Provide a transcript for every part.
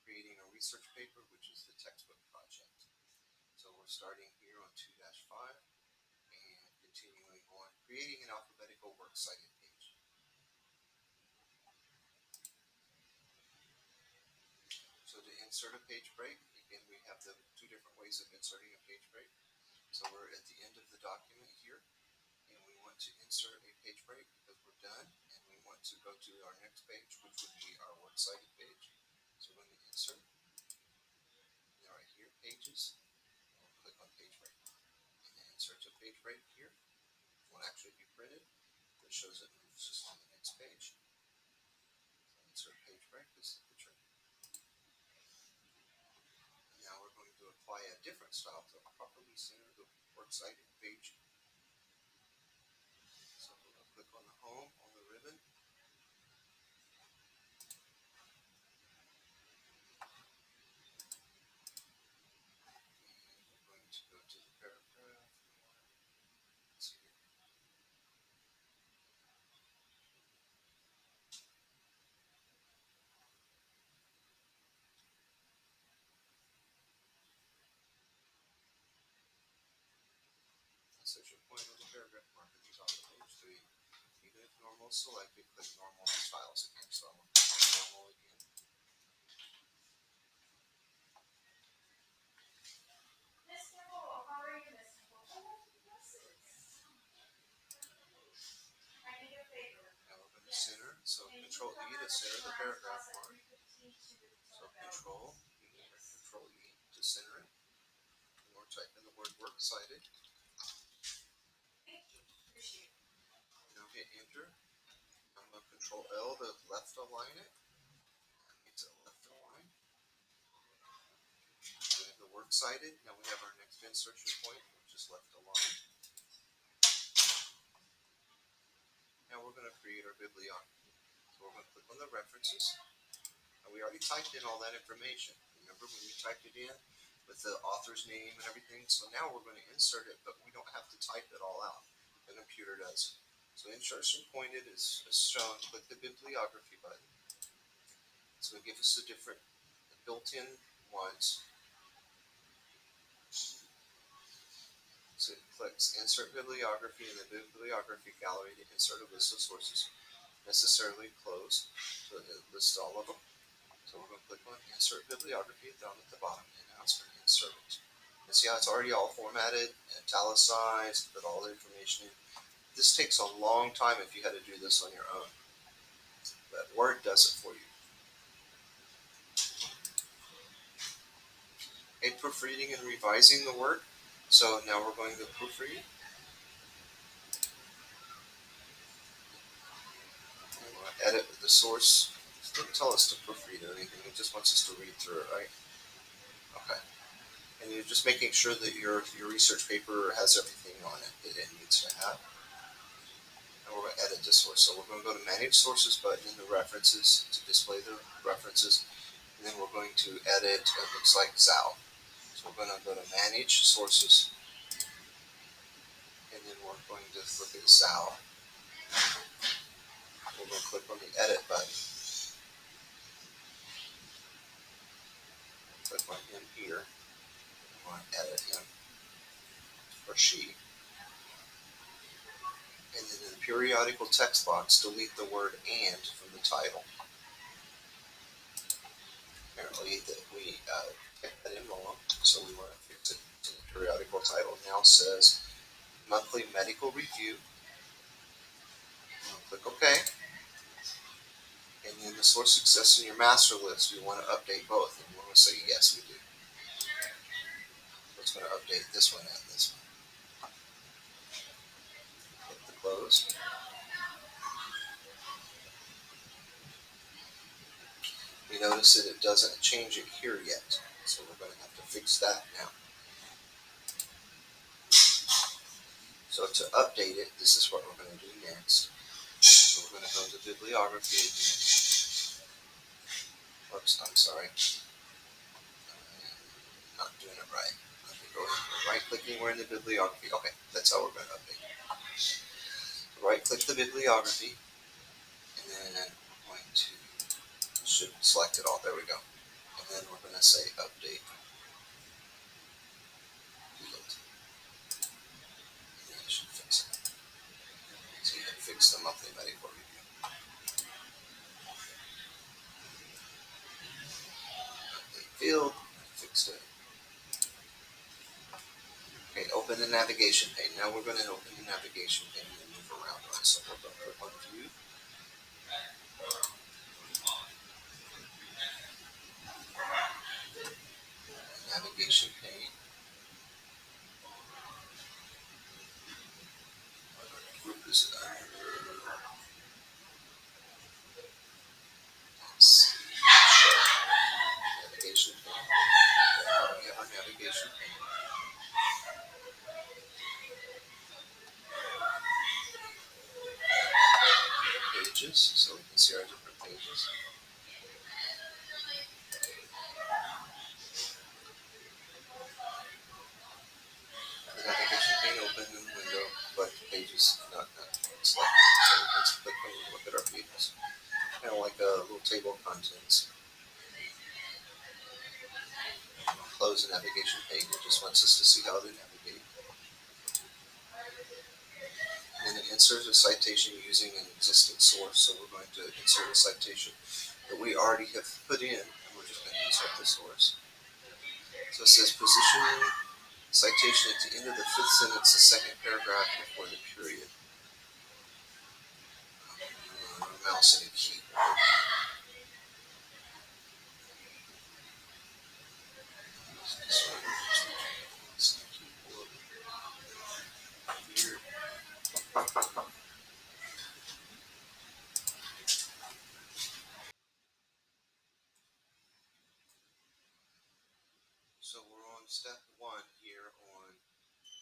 creating a research paper, which is the textbook project. So we're starting here on 2-5 and continuing on creating an alphabetical works cited page. So to insert a page break, again, we have the two different ways of inserting a page break. So we're at the end of the document here, and we want to insert a page break because we're done, and we want to go to our next page, which would be our works cited page. So we're going to insert, and right here, pages, and we'll click on page break. And it inserts a page break here. It won't actually be printed, but it shows it moves just on the next page. So insert page break, this is the trick. Now we're going to apply a different style to properly center the works cited page. So we're going to click on the home on the ribbon. And we're going to go to the paragraph. Let's see here. Insert your point on the paragraph mark at the top of page 3. Even if normal is selected, click normal on styles again. So I'm going to click on normal again. Now we're going to center. So Control E to center the paragraph mark. So Control E or Control E to center it. And we're typing the word works cited. Now hit enter. I'm going to Control L to left align it. That means it left align. We have the works cited. Now we have our next insertion point, which is left align. Now we're going to create our bibliography. So we're going to click on the references. And we already typed in all that information. Remember when we typed it in with the author's name and everything? So now we're going to insert it, but we don't have to type it all out. The computer does. So insertion pointed is shown. Click the bibliography button. It's going to give us the different built-in ones. So it clicks insert bibliography in the bibliography gallery to insert a list of sources necessarily closed. So it lists all of them. So we're going to click on insert bibliography down at the bottom, and now it's going to insert it. And see how it's already all formatted, italicized, put all the information in. This takes a long time if you had to do this on your own. But Word does it for you. A proofreading and revising the work. So now we're going to proofread. And we'll edit the source. It doesn't tell us to proofread or anything. It just wants us to read through it, right? Okay. And you're just making sure that your research paper has everything on it that it needs to have. And we're going to edit the source. So we're going to go to Manage Sources button in the References to display the references. And then we're going to edit, it looks like ZAL. So we're going to go to Manage Sources. And then we're going to look at ZAL. We're going to click on the Edit button. Click on him here. I want to edit him. Or she. And then in the periodical text box, delete the word "and" from the title. Apparently that we typed that in wrong, so we want to fix it. So the periodical title now says Monthly Medical Review. Click OK. And then the source success in your master list, we want to update both. And we're going to say yes, we do. So it's going to update this one and this one. Hit the close. We notice that it doesn't change it here yet. So we're going to have to fix that now. So to update it, this is what we're going to do next. So we're going to go to bibliography again. Oops, I'm sorry. Not doing it right. Let me go right clicking, we're in the bibliography. Okay, that's how we're going to update it. Right click the bibliography, and then we're going to, should select it all, there we go. And then to say update field. And that should fix it. So you can fix the monthly medical review. Update field, fixed it. Okay, open the navigation pane. Now we're going to open the navigation pane and move around on it. So we'll go click on view. Navigation pane. What group is it under? Navigation pane. We have our navigation pane. Pages, so we can see our different pages. The navigation pane open in the window, but the pages not selected. So let's click and look at our pages. Kind of like a little table of contents. Close the navigation pane. It just wants us to see how to navigate. And then insert a citation using an existing source. So we're going to insert a citation that we already have put in, and we're just going to insert the source. So it says position citation at the end of the fifth sentence, the second paragraph before the period. Mouse and a keyboard. Here. So we're on step 1 here on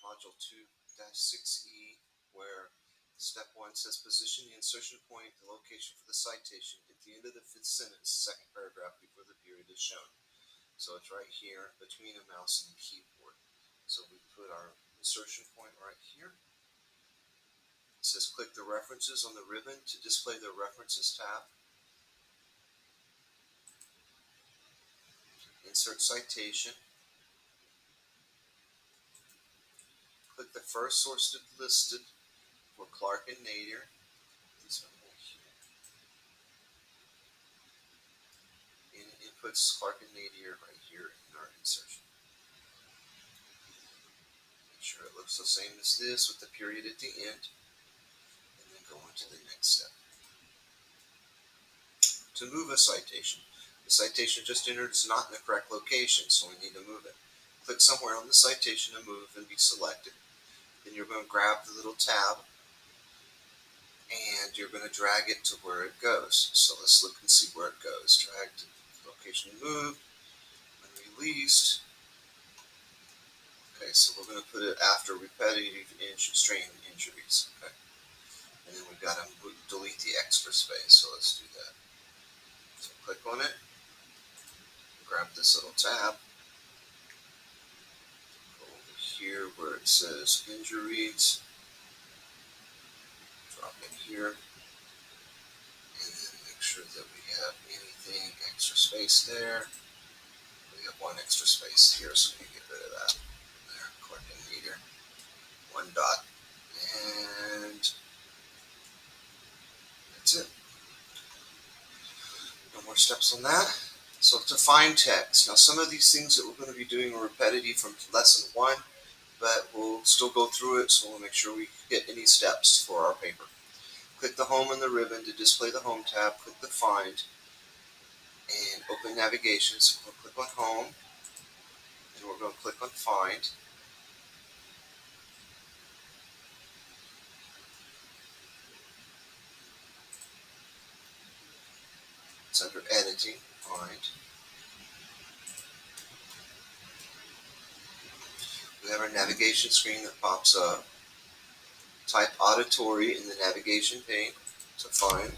module 2-6E, where step 1 says position the insertion point, the location for the citation at the end of the fifth sentence, second paragraph before the period is shown. So it's right here between a mouse and a keyboard. So we put our insertion point right here. It says click the references on the ribbon to display the references tab. Insert citation. Click the first source listed for Clark and Nader. This one right here. And it puts Clark and Nader right here in our insertion. Make sure it looks the same as this with the period at the end. And then go on to the next step. To move a citation. The citation just entered is not in the correct location, so we need to move it. Click somewhere on the citation to move and be selected. Then you're going to grab the little tab and you're going to drag it to where it goes. So let's look and see where it goes. Drag to location moved, and released. Okay, so we're going to put it after repetitive strain injuries. Okay, and then we've got to delete the extra space. So let's do that. So click on it, grab this little tab, go over here where it says injuries, drop it here, and then make sure that we have anything extra space there. We have one extra space here, so we can get rid of that. There, click in meter, one dot, and that's it. No more steps on that. So to find text. Now some of these things that we're going to be doing are repetitive from lesson 1, but we'll still go through it, so we'll make sure we hit any steps for our paper. Click the home on the ribbon to display the home tab. Click the find and open navigation. So we'll click on home and we're going to click on find. It's under editing, find. We have our navigation screen that pops up. Type auditory in the navigation pane to find.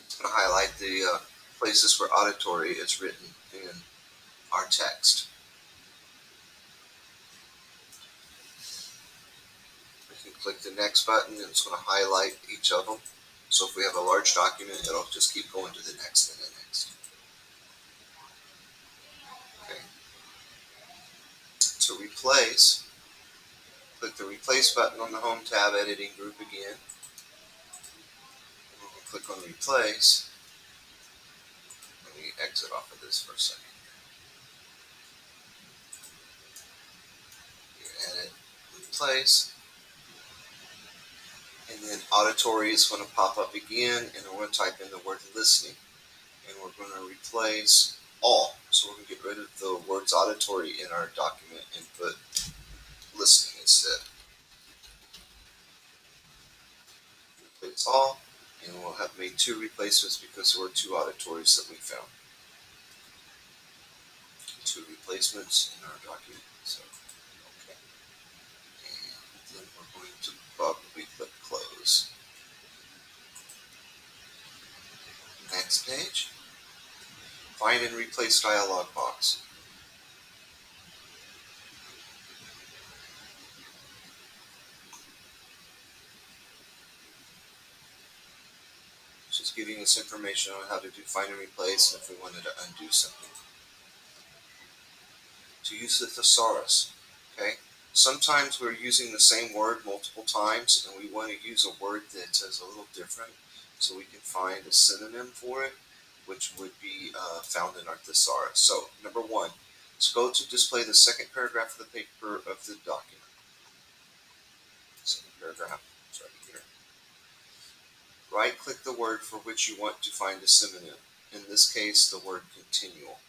It's going to highlight the places where auditory is written in our text. We can click the next button and it's going to highlight each of them So if we have a large document, it'll just keep going to the next and the next. Okay. To replace, click the Replace button on the Home tab, Editing Group again. We'll click on Replace. Let me exit off of this for a second. Edit, Replace. And then auditory is going to pop up again, and we're going to type in the word listening. And we're going to replace all. So we're going to get rid of the words auditory in our document and put listening instead. Replace all, and we'll have made 2 replacements because there were 2 auditories that we found. 2 replacements in our document. So, okay. And then we're going to probably click close. Next page. Find and replace dialog box. Just giving us information on how to do find and replace, and if we wanted to undo something. To use the thesaurus. Okay. Sometimes we're using the same word multiple times, and we want to use a word that is a little different, so we can find a synonym for it, which would be found in our thesaurus. So, number 1, let's go to display the second paragraph of the paper of the document. Second paragraph, it's right here. Right-click the word for which you want to find a synonym. In this case, the word continual.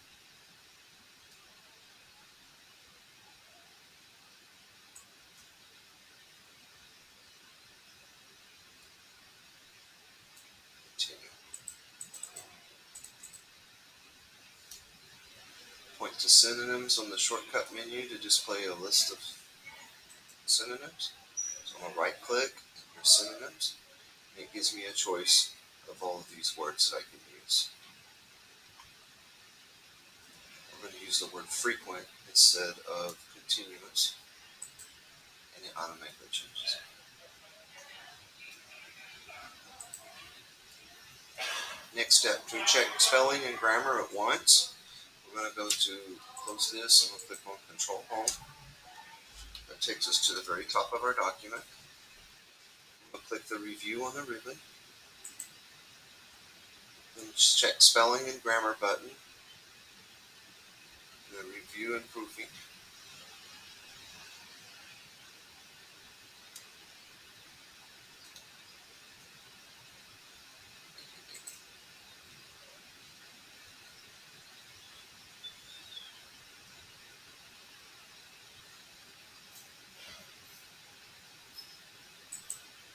Continue. Point to synonyms on the shortcut menu to display a list of synonyms. So I'm going to right-click for synonyms, and it gives me a choice of all of these words that I can use. I'm going to use the word frequent instead of continuous, and it automatically changes. Next step, to check spelling and grammar at once, we're going to go to close this, and we'll click on Control Home. That takes us to the very top of our document. We'll click the Review on the ribbon. Then check Spelling and Grammar button. The Review and Proofing.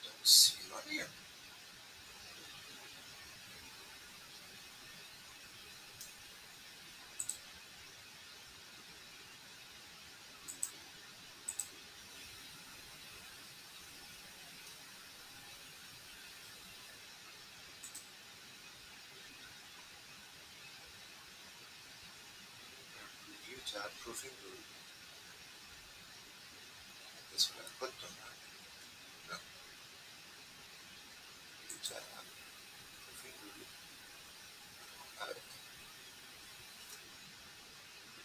Don't see it on here. Review tab, Proofing Group. This one I clicked on that. No. Review tab, Proofing Group.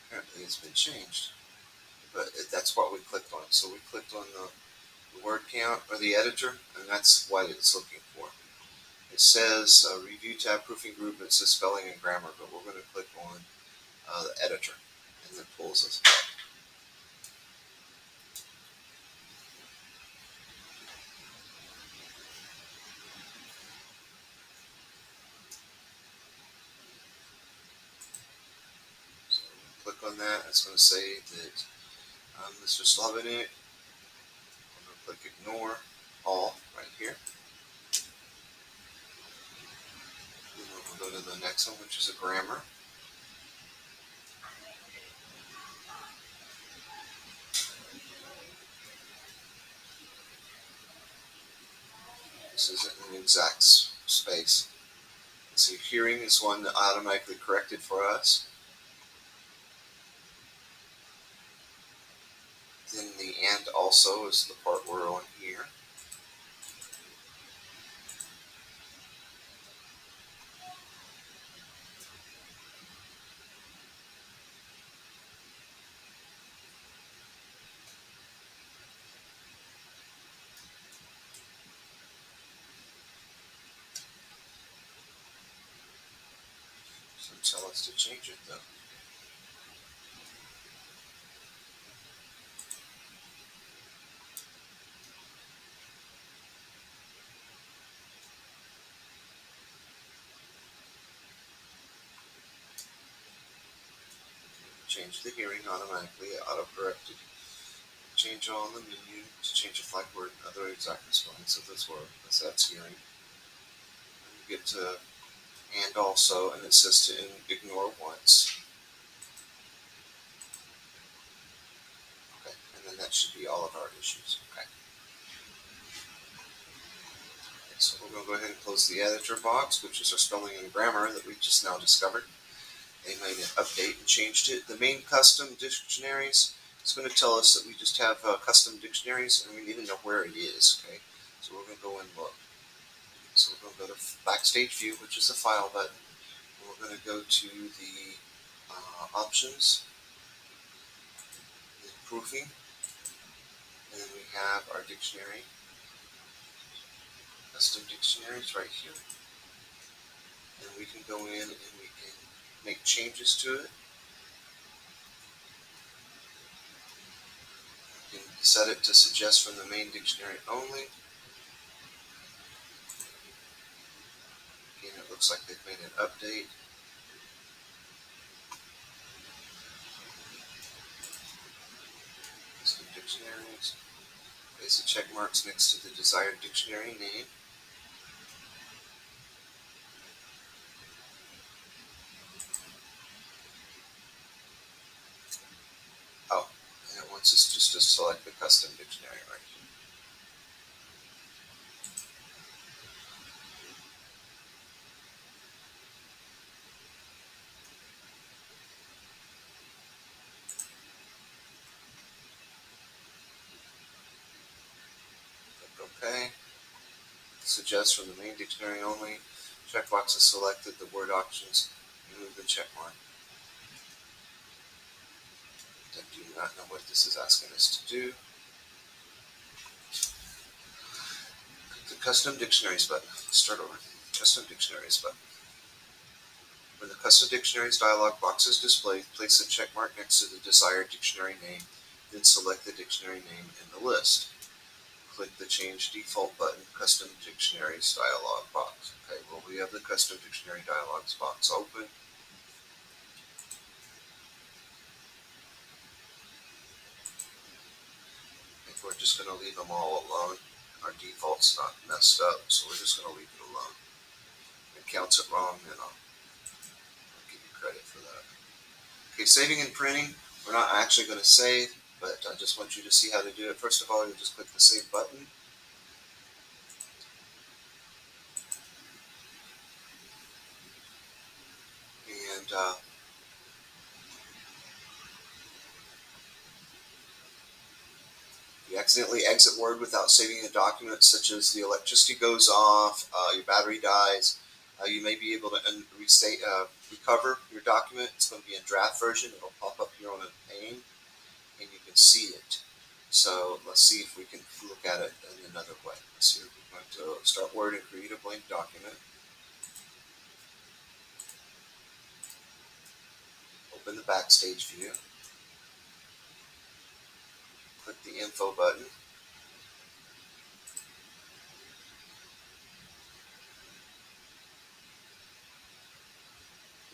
Apparently it's been changed, but that's what we clicked on. So we clicked on the word count or the editor, and that's what it's looking for. It says Review tab, Proofing Group. It says Spelling and Grammar, but we're going to click on the editor, and it pulls us up. So click on that. It's going to say that Mr. Slavinik. I'm going to click Ignore All right here. And then we'll go to the next one, which is a grammar. This isn't an exact space. So hearing is one that automatically corrected for us. Then the and also is the part we're on here. So tell us to change it though. Change the hearing automatically, auto-corrected. Change all in the menu to change a flag word and other exact spellings of this word. So that's hearing. And you get to and also, and it says to ignore once. Okay, and then that should be all of our issues. Okay. So we're going to go ahead and close the editor box, which is our spelling and grammar that we just now discovered. They made an update and changed it. The main custom dictionaries, it's going to tell us that we just have custom dictionaries and we need to know where it is. Okay, so we're going to go and look. So we're going to go to Backstage View, which is the File button. And we're going to go to the Options, the Proofing, and then we have our dictionary, Custom Dictionaries right here. And we can go in and we can make changes to it. We can set it to suggest from the main dictionary only. Again, it looks like they've made an update. Custom dictionaries. Place the check marks next to the desired dictionary name. Oh, and it wants us just to select the custom dictionary right here. Click OK. Suggest from the main dictionary only. Checkbox is selected. The word options. Remove the check mark. I do not know what this is asking us to do. Click the Custom Dictionaries button. Start over. Custom Dictionaries button. When the Custom Dictionaries dialog box is displayed, place a check mark next to the desired dictionary name, then select the dictionary name in the list. Click the Change Default button, Custom Dictionaries dialog box. Okay, well, we have the Custom Dictionary dialogs box open. I think we're just going to leave them all alone. Our default's not messed up, so we're just going to leave it alone. If it counts it wrong, then I'll give you credit for that. Okay, saving and printing. We're not actually going to save, but I just want you to see how to do it. First of all, you just click the Save button. And you accidentally exit Word without saving a document, such as the electricity goes off, your battery dies, you may be able to recover your document. It's going to be in draft version. It'll pop up here on a pane, and you can see it. So let's see if we can look at it in another way. Let's see. We're going to start Word and create a blank document. Open the Backstage view. Click the Info button.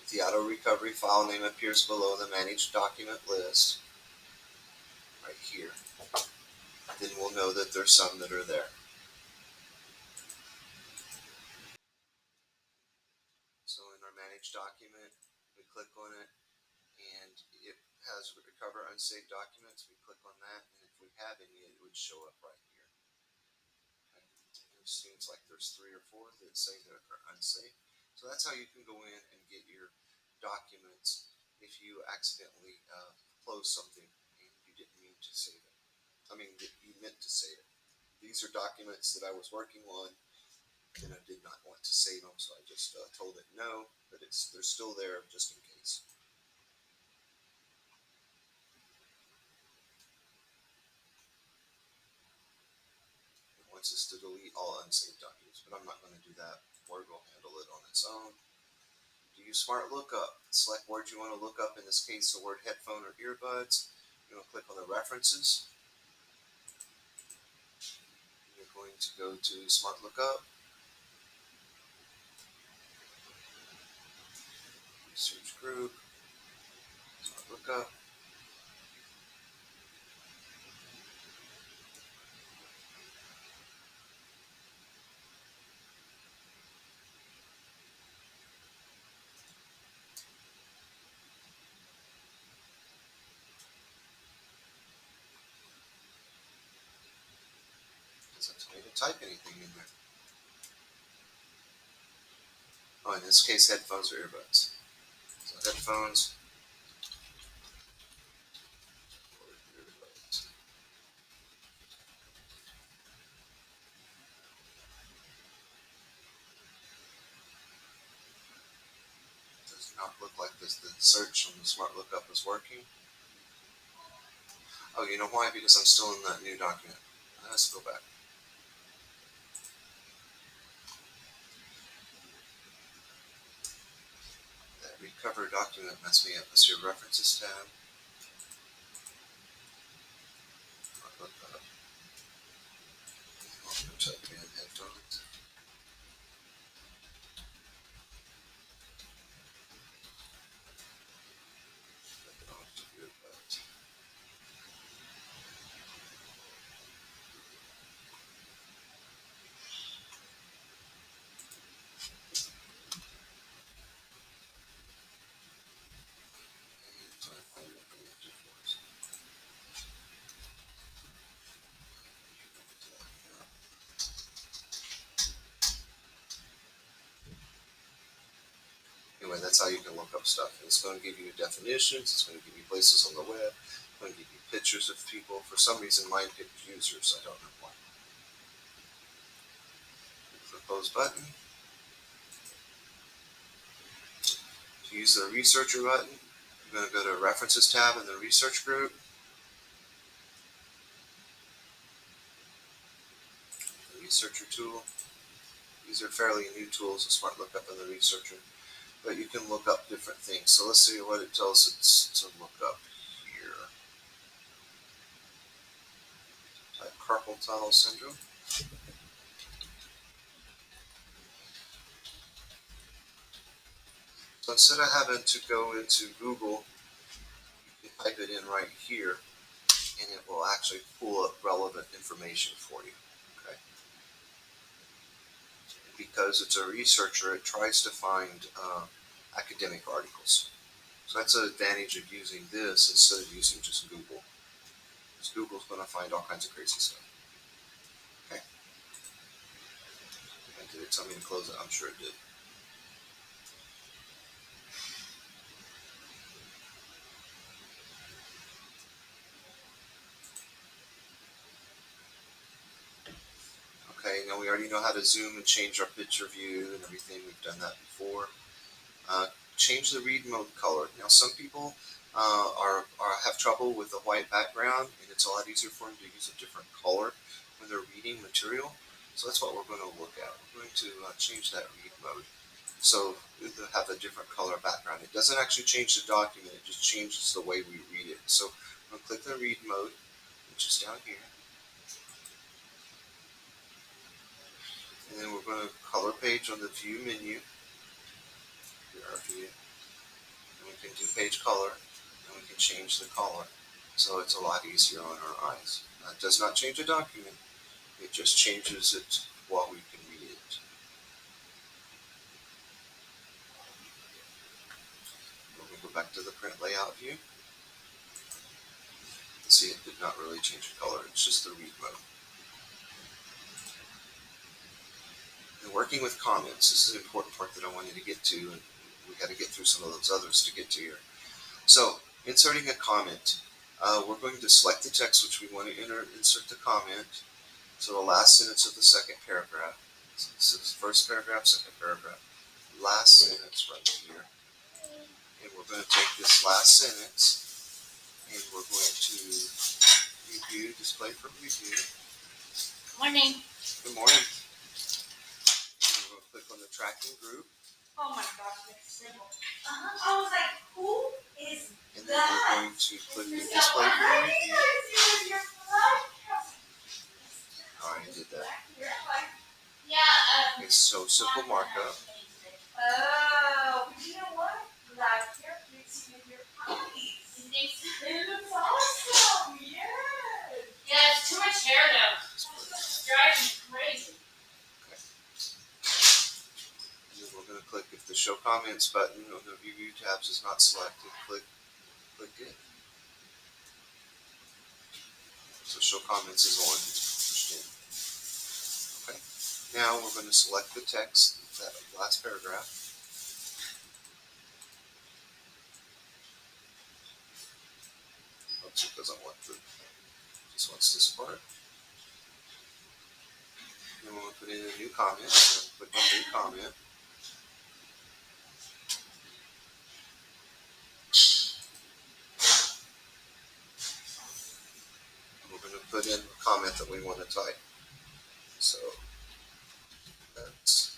If the auto recovery file name appears below the managed document list, right here, then we'll know that there's some that are there. So in our managed document, we click on it, and it has recover unsaved documents. We click on that, and if we have any, it would show up right here. Okay. It seems like there's 3 or 4 that say that are unsafe. So that's how you can go in and get your documents if you accidentally close something and you didn't mean to save it. I mean, you meant to save it. These are documents that I was working on, and I did not want to save them, so I just told it no, but they're still there just in case. It wants us to delete all unsaved documents, but I'm not going to do that. Word will handle it on its own. Do use Smart Lookup. Select words you want to look up, in this case the word headphone or earbuds. You're going to click on the references. You're going to go to Smart Lookup. Research group. Smart Lookup. Doesn't tell me to type anything in there. Oh, in this case, headphones or earbuds. So headphones or earbuds. Does not look like this. The search on the Smart Lookup is working. Oh, you know why? Because I'm still in that new document. Let's go back. That recover document messed me up. Let's see, references tab. Smart Lookup. I'm going to type in headphones. Headphones or earbuds. Anyway, that's how you can look up stuff. It's going to give you definitions. It's going to give you places on the web. It's going to give you pictures of people. For some reason, mine picked users. I don't know why. Click the close button. To use the researcher button, you're going to go to references tab in the research group. The researcher tool. These are fairly new tools, the Smart Lookup and the researcher. But you can look up different things. So let's see what it tells us to look up here. Type carpal tunnel syndrome. So instead of having to go into Google, you can type it in right here, and it will actually pull up relevant information for you. Okay. Because it's a researcher, it tries to find academic articles. So that's an advantage of using this instead of using just Google. Because Google's going to find all kinds of crazy stuff. Okay. And did it tell me to close it? I'm sure it did. Okay, now we already know how to zoom and change our picture view and everything. We've done that before. Change the read mode color. Now some people have trouble with the white background, and it's a lot easier for them to use a different color when they're reading material. So that's what we're going to look at. We're going to change that read mode. So it'll have a different color background. It doesn't actually change the document, it just changes the way we read it. So I'm going to click the read mode, which is down here. And then we're going to color page on the view menu. Here our view. And we can do page color, and we can change the color. So it's a lot easier on our eyes. It does not change the document, it just changes it while we can read it. We'll go back to the print layout view. See, it did not really change the color, it's just the read mode. And working with comments, this is an important part that I wanted to get to, and we got to get through some of those others to get to here. So, inserting a comment. We're going to select the text which we want to insert the comment. So the last sentence of the second paragraph. So this is first paragraph, second paragraph. Last sentence right here. And we're going to take this last sentence and we're going to review, display for review. Morning. Good morning. And we're going to click on the tracking group. Oh my gosh, it's simple. I was like, who is and then we're going to click the display for review. Alright, I did that. Okay, so simple markup. Oh, but you know what? Like, here, mix it with your puppies. It looks awesome, yes. Yeah, it's too much hair though. It's driving me crazy. And then we're going to click if the show comments button on the review tabs is not selected, click it. So show comments is on, it's pushed in. Okay. Now we're going to select the text, that last paragraph. Oops, it doesn't want the, just wants this part. Then we'll put in a new comment. So click on new comment. And we're going to put in a comment that we want to type. So that's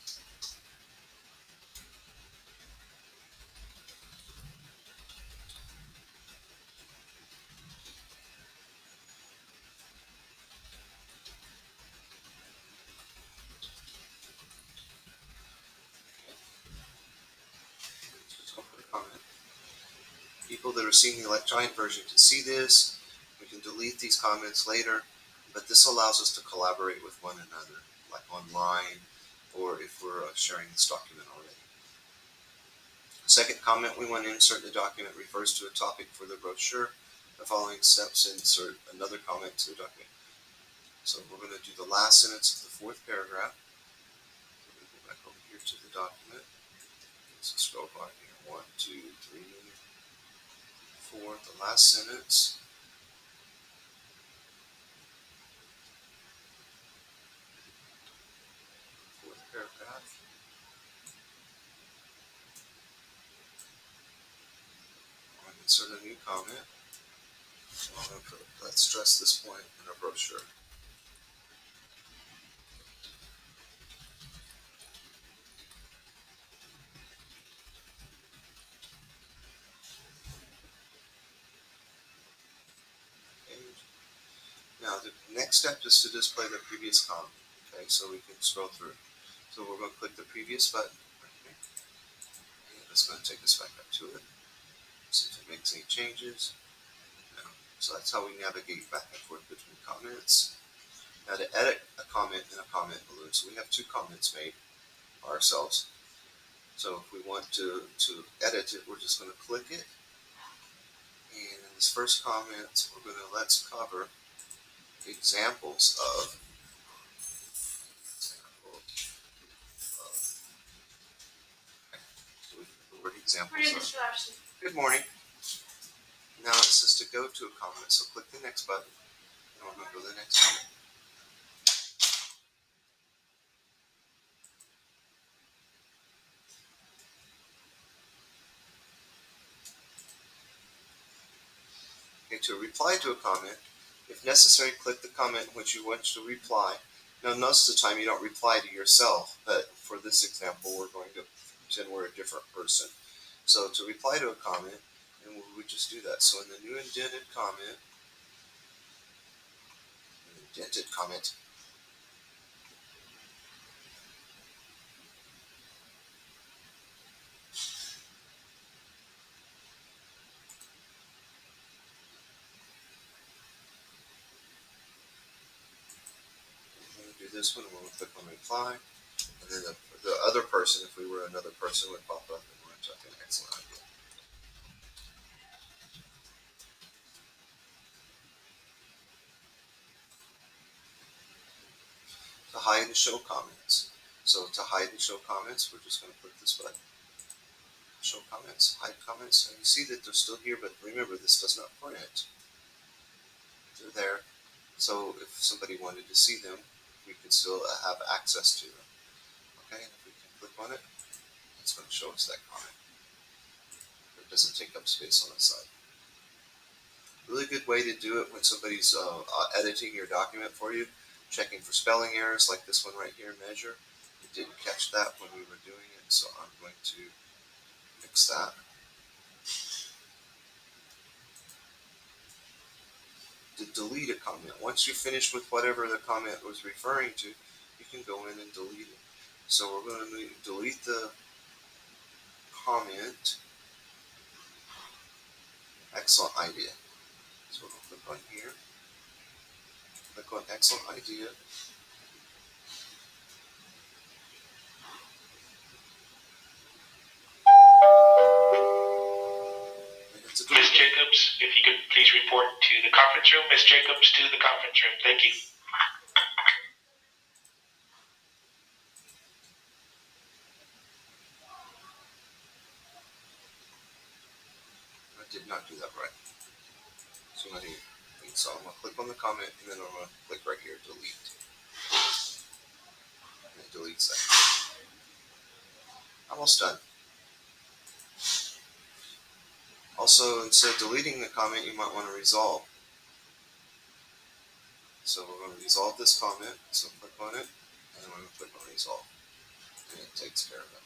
just going to put a comment. People that are seeing the electronic version can see this. We can delete these comments later, but this allows us to collaborate with one another, like online, or if we're sharing this document already. Second comment we want to insert in the document refers to a topic for the brochure. The following steps insert another comment to the document. So we're going to do the last sentence of the fourth paragraph. We're going to go back over here to the document. So scroll bar here. 1, 2, 3, 4. The last sentence. Fourth paragraph. I'm going to insert a new comment. I'm going to put, let's stress this point in our brochure. Now the next step is to display the previous comment. Okay, so we can scroll through. So we're going to click the previous button. Okay. And it's going to take us back up to it. See if it makes any changes. No. So that's how we navigate back and forth between comments. Now to edit a comment in a comment balloon. So we have 2 comments made ourselves. So if we want to edit it, we're just going to click it. And in this first comment, we're going to let's cover examples of the word examples of. Good morning. Now it says to go to a comment, so click the next button, and we're going to go to the next comment. Okay, to reply to a comment, if necessary, click the comment in which you want to reply. Now, most of the time you don't reply to yourself, but for this example, we're going to pretend we're a different person. So to reply to a comment, and we would just do that. So in the new indented comment, we're going to do this one, we'll click on reply, and then the other person, if we were another person, would pop up, and we're going to type in excellent idea. To hide and show comments. So to hide and show comments, we're just going to click this button. Show comments, hide comments, and you see that they're still here, but remember this does not print. They're there. So if somebody wanted to see them, we could still have access to them. Okay, and if we can click on it, it's going to show us that comment. It doesn't take up space on the side. Really good way to do it when somebody's editing your document for you, checking for spelling errors like this one right here, measure. You didn't catch that when we were doing it, so I'm going to fix that. To delete a comment. Once you're finished with whatever the comment was referring to, you can go in and delete it. So we're going to delete the comment. Excellent idea. So we'll click on here. Click on excellent idea. Miss Jacobs, if you could please report to the conference room. Miss Jacobs, to the conference room. Thank you. I did not do that right. So I'm going to click on the comment, and then I'm going to click right here, delete. And it deletes that. Almost done. Also, instead of deleting the comment, you might want to resolve. So we're going to resolve this comment. So click on it, and then we're going to click on resolve. And it takes care of it.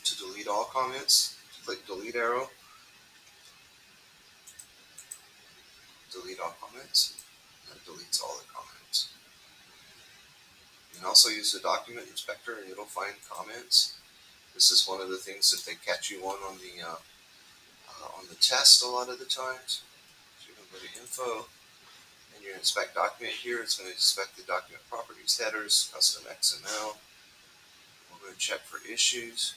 To delete all comments, click delete arrow. Delete all comments. And it deletes all the comments. You can also use the document inspector, and it'll find comments. This is one of the things that they catch you on the test a lot of the times. So you're going to go to info, and your inspect document here. It's going to inspect the document properties, headers, custom XML. We're going to check for issues.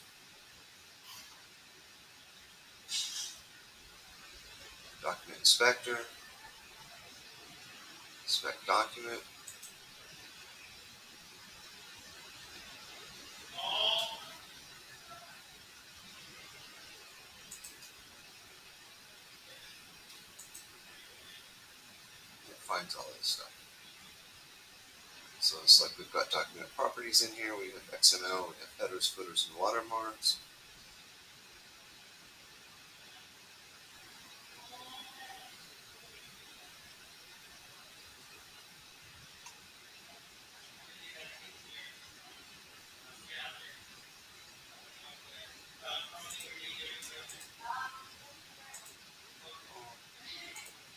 Document inspector. Inspect document. It finds all this stuff. So it's like we've got document properties in here. We have XML. We have headers, footers, and watermarks.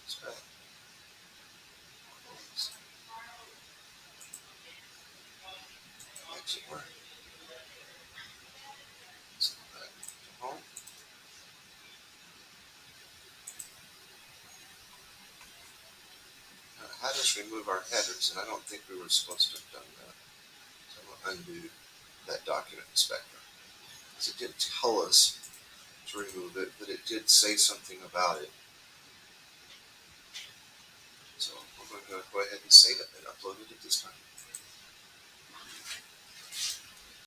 Inspect. Exit work. So back to home. How does remove our headers? And I don't think we were supposed to have done that. So I'm going to undo that document inspector. Because it did tell us to remove it, but it did say something about it. So we're going to go ahead and save it and upload it at this time.